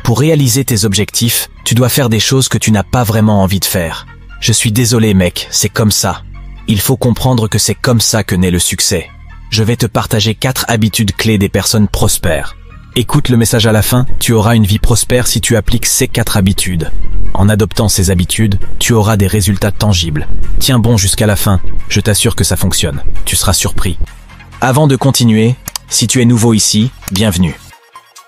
Pour réaliser tes objectifs, tu dois faire des choses que tu n'as pas vraiment envie de faire. Je suis désolé mec, c'est comme ça. Il faut comprendre que c'est comme ça que naît le succès. Je vais te partager 4 habitudes clés des personnes prospères. Écoute le message à la fin, tu auras une vie prospère si tu appliques ces 4 habitudes. En adoptant ces habitudes, tu auras des résultats tangibles. Tiens bon jusqu'à la fin, je t'assure que ça fonctionne. Tu seras surpris. Avant de continuer, si tu es nouveau ici, bienvenue.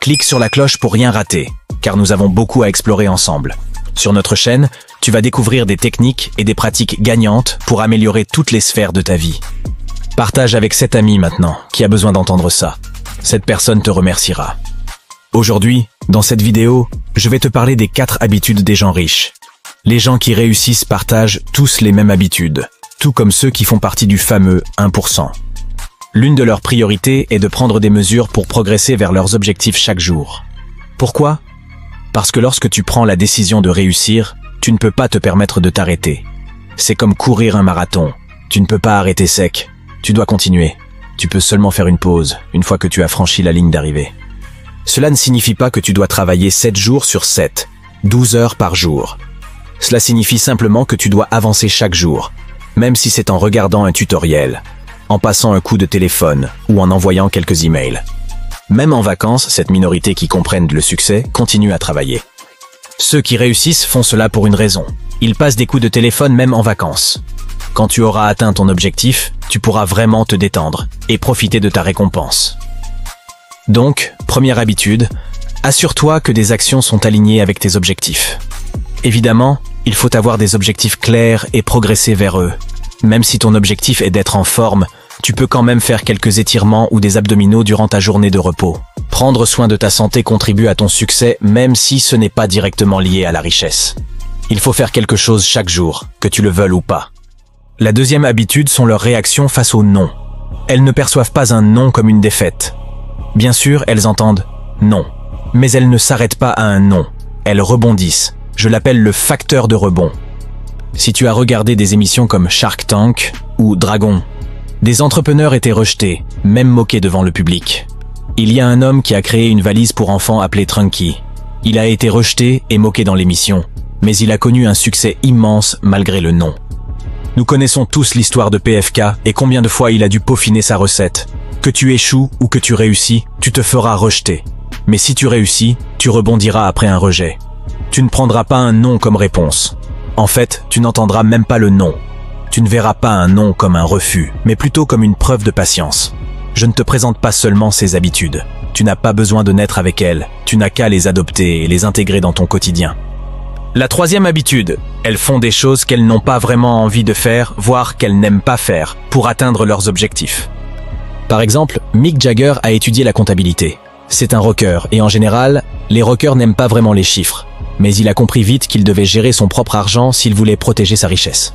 Clique sur la cloche pour rien rater, car nous avons beaucoup à explorer ensemble. Sur notre chaîne, tu vas découvrir des techniques et des pratiques gagnantes pour améliorer toutes les sphères de ta vie. Partage avec cet ami maintenant, qui a besoin d'entendre ça. Cette personne te remerciera. Aujourd'hui, dans cette vidéo, je vais te parler des 4 habitudes des gens riches. Les gens qui réussissent partagent tous les mêmes habitudes, tout comme ceux qui font partie du fameux 1%. L'une de leurs priorités est de prendre des mesures pour progresser vers leurs objectifs chaque jour. Pourquoi ? Parce que lorsque tu prends la décision de réussir, tu ne peux pas te permettre de t'arrêter. C'est comme courir un marathon. Tu ne peux pas arrêter sec. Tu dois continuer. Tu peux seulement faire une pause une fois que tu as franchi la ligne d'arrivée. Cela ne signifie pas que tu dois travailler 7 jours sur 7, 12 heures par jour. Cela signifie simplement que tu dois avancer chaque jour, même si c'est en regardant un tutoriel, en passant un coup de téléphone ou en envoyant quelques emails. Même en vacances, cette minorité qui comprennent le succès continue à travailler. Ceux qui réussissent font cela pour une raison. Ils passent des coups de téléphone même en vacances. Quand tu auras atteint ton objectif, tu pourras vraiment te détendre et profiter de ta récompense. Donc, première habitude, assure-toi que des actions sont alignées avec tes objectifs. Évidemment, il faut avoir des objectifs clairs et progresser vers eux. Même si ton objectif est d'être en forme, tu peux quand même faire quelques étirements ou des abdominaux durant ta journée de repos. Prendre soin de ta santé contribue à ton succès même si ce n'est pas directement lié à la richesse. Il faut faire quelque chose chaque jour, que tu le veuilles ou pas. La deuxième habitude sont leurs réactions face au non. Elles ne perçoivent pas un non comme une défaite. Bien sûr, elles entendent « non », mais elles ne s'arrêtent pas à un non. Elles rebondissent. Je l'appelle le facteur de rebond. Si tu as regardé des émissions comme Shark Tank ou Dragon, des entrepreneurs étaient rejetés, même moqués devant le public. Il y a un homme qui a créé une valise pour enfants appelée Trunky. Il a été rejeté et moqué dans l'émission, mais il a connu un succès immense malgré le non. Nous connaissons tous l'histoire de PFK et combien de fois il a dû peaufiner sa recette. Que tu échoues ou que tu réussis, tu te feras rejeter. Mais si tu réussis, tu rebondiras après un rejet. Tu ne prendras pas un non comme réponse. En fait, tu n'entendras même pas le non. Tu ne verras pas un non comme un refus, mais plutôt comme une preuve de patience. Je ne te présente pas seulement ces habitudes. Tu n'as pas besoin de naître avec elles, tu n'as qu'à les adopter et les intégrer dans ton quotidien. La troisième habitude, elles font des choses qu'elles n'ont pas vraiment envie de faire, voire qu'elles n'aiment pas faire, pour atteindre leurs objectifs. Par exemple, Mick Jagger a étudié la comptabilité. C'est un rocker, et en général, les rockers n'aiment pas vraiment les chiffres. Mais il a compris vite qu'il devait gérer son propre argent s'il voulait protéger sa richesse.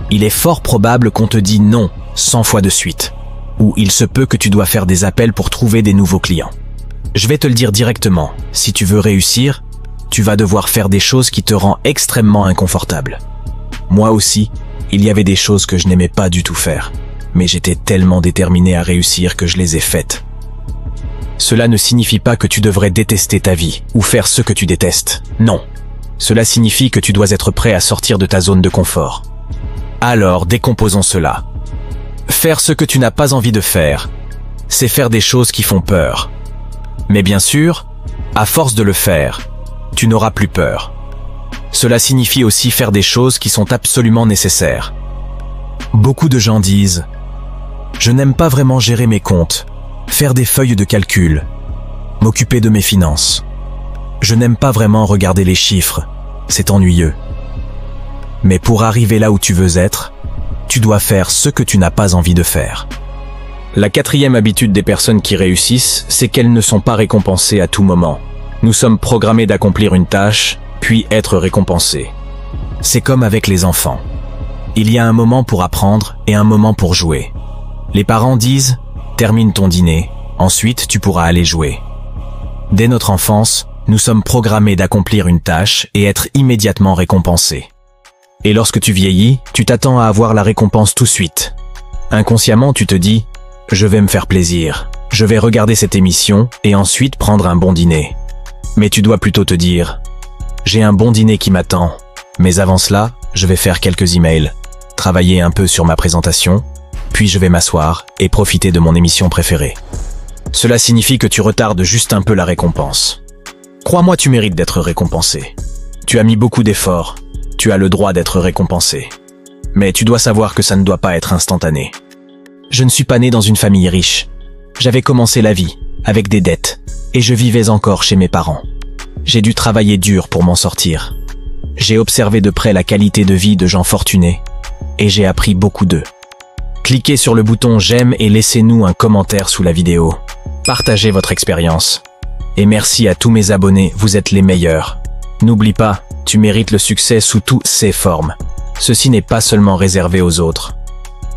Il est fort probable qu'on te dit non 100 fois de suite, ou il se peut que tu dois faire des appels pour trouver des nouveaux clients. Je vais te le dire directement, si tu veux réussir, tu vas devoir faire des choses qui te rendent extrêmement inconfortable. Moi aussi, il y avait des choses que je n'aimais pas du tout faire, mais j'étais tellement déterminé à réussir que je les ai faites. Cela ne signifie pas que tu devrais détester ta vie ou faire ce que tu détestes. Non. Cela signifie que tu dois être prêt à sortir de ta zone de confort. Alors, décomposons cela. Faire ce que tu n'as pas envie de faire, c'est faire des choses qui font peur. Mais bien sûr, à force de le faire, tu n'auras plus peur. Cela signifie aussi faire des choses qui sont absolument nécessaires. Beaucoup de gens disent « Je n'aime pas vraiment gérer mes comptes, faire des feuilles de calcul, m'occuper de mes finances. Je n'aime pas vraiment regarder les chiffres, c'est ennuyeux. » Mais pour arriver là où tu veux être, tu dois faire ce que tu n'as pas envie de faire. La quatrième habitude des personnes qui réussissent, c'est qu'elles ne sont pas récompensées à tout moment. Nous sommes programmés d'accomplir une tâche, puis être récompensés. C'est comme avec les enfants. Il y a un moment pour apprendre et un moment pour jouer. Les parents disent « Termine ton dîner, ensuite tu pourras aller jouer ». Dès notre enfance, nous sommes programmés d'accomplir une tâche et être immédiatement récompensés. Et lorsque tu vieillis, tu t'attends à avoir la récompense tout de suite. Inconsciemment, tu te dis « Je vais me faire plaisir, je vais regarder cette émission et ensuite prendre un bon dîner ». Mais tu dois plutôt te dire, j'ai un bon dîner qui m'attend, mais avant cela, je vais faire quelques emails, travailler un peu sur ma présentation, puis je vais m'asseoir et profiter de mon émission préférée. Cela signifie que tu retardes juste un peu la récompense. Crois-moi, tu mérites d'être récompensé. Tu as mis beaucoup d'efforts, tu as le droit d'être récompensé. Mais tu dois savoir que ça ne doit pas être instantané. Je ne suis pas né dans une famille riche. J'avais commencé la vie, avec des dettes, et je vivais encore chez mes parents. J'ai dû travailler dur pour m'en sortir. J'ai observé de près la qualité de vie de gens fortunés, et j'ai appris beaucoup d'eux. Cliquez sur le bouton j'aime et laissez-nous un commentaire sous la vidéo. Partagez votre expérience. Et merci à tous mes abonnés, vous êtes les meilleurs. N'oublie pas, tu mérites le succès sous toutes ses formes. Ceci n'est pas seulement réservé aux autres.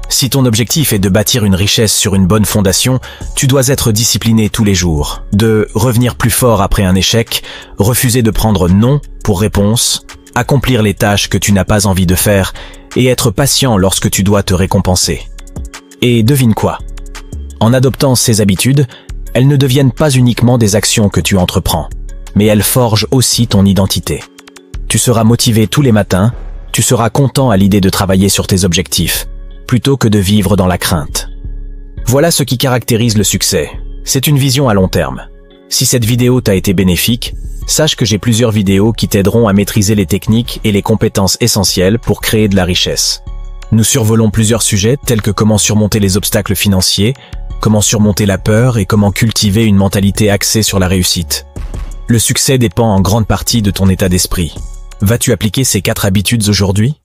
Si ton objectif est de bâtir une richesse sur une bonne fondation, tu dois être discipliné tous les jours, de revenir plus fort après un échec, refuser de prendre non pour réponse, accomplir les tâches que tu n'as pas envie de faire et être patient lorsque tu dois te récompenser. Et devine quoi? En adoptant ces habitudes, elles ne deviennent pas uniquement des actions que tu entreprends, mais elles forgent aussi ton identité. Tu seras motivé tous les matins, tu seras content à l'idée de travailler sur tes objectifs, plutôt que de vivre dans la crainte. Voilà ce qui caractérise le succès. C'est une vision à long terme. Si cette vidéo t'a été bénéfique, sache que j'ai plusieurs vidéos qui t'aideront à maîtriser les techniques et les compétences essentielles pour créer de la richesse. Nous survolons plusieurs sujets tels que comment surmonter les obstacles financiers, comment surmonter la peur et comment cultiver une mentalité axée sur la réussite. Le succès dépend en grande partie de ton état d'esprit. Vas-tu appliquer ces 4 habitudes aujourd'hui ?